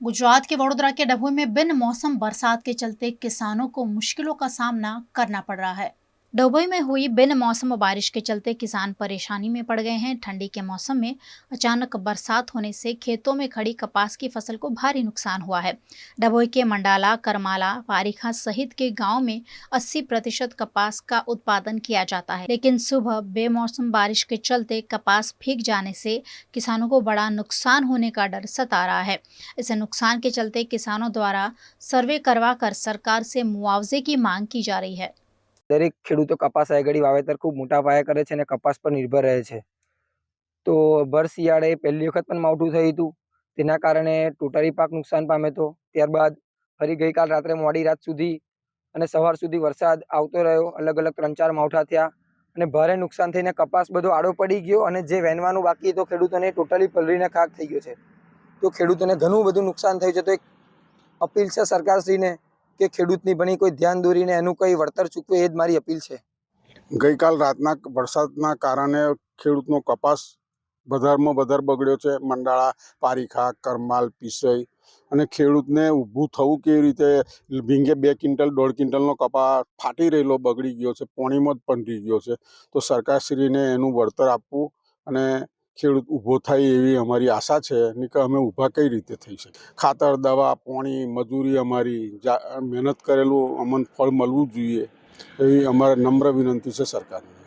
गुजरात के वडोदरा के डभोई में बिन मौसम बरसात के चलते किसानों को मुश्किलों का सामना करना पड़ रहा है। डभोई में हुई बिन मौसम बारिश के चलते किसान परेशानी में पड़ गए हैं। ठंडी के मौसम में अचानक बरसात होने से खेतों में खड़ी कपास की फसल को भारी नुकसान हुआ है। डभोई के मंडाला, करमाला, पारीखा सहित के गांव में 80% कपास का उत्पादन किया जाता है, लेकिन सुबह बेमौसम बारिश के चलते कपास भीग जाने से किसानों को बड़ा नुकसान होने का डर सता रहा है। इस नुकसान के चलते किसानों द्वारा सर्वे करवाकर सरकार से मुआवजे की मांग की जा रही है। दरेक खेडूतो कपास आयगड़ी वावेतर खूब मोटा पाये करे छे ने कपास पर निर्भर रहे छे। तो भर शियाळे पहली वखत पण मावठું થયું હતું, તેના કારણે તોટારી પાક નુકસાન પામ્યો હતો। ત્યારબાદ ફરી ગઈકાલ રાત્રે મોડી રાત સુધી અને સવાર સુધી વરસાદ આવતો રહ્યો। અલગ અલગ 3-4 માવઠા થયા અને ભારે નુકસાન થઈને કપાસ બધો આડો પડી ગયો અને જે વેનવાનું બાકી હતો ખેડૂતોને ટોટલી પલળીને ખાક થઈ ગયો છે। તો ખેડૂતોને ઘણું બધું નુકસાન થયું છે। તો એક અપીલ છે સરકારશ્રીને કે ખેડૂતની ભણી કોઈ ધ્યાન દોરીને એનું કંઈ વળતર ચૂકવે, એ જ મારી અપીલ છે। ગઈકાલ રાતના વરસાદના કારણે ખેડૂતનો કપાસ વધારમાં વધારે બગડ્યો છે। મંડાળા, પારીખા, કરમાલ, પીસઈ અને ખેડૂતને ઊભું થવું કેવી રીતે, ભીંગે 2 ક્વિન્ટલ 1.5 ક્વિન્ટલનો કપાસ ફાટી રહેલો બગડી ગયો છે, પોણીમાં જ પંડી ગયો છે। તો સરકારશ્રીને એનું વળતર આપવું અને ખેડૂત ઊભો થાય એવી અમારી આશા છે। નહીં કે અમે ઊભા કઈ રીતે થઈ શકીએ। ખાતર, દવા, પાણી, મજૂરી, અમારી મહેનત કરેલું અમને ફળ મળવું જોઈએ એવી અમારી નમ્ર વિનંતી છે સરકારને।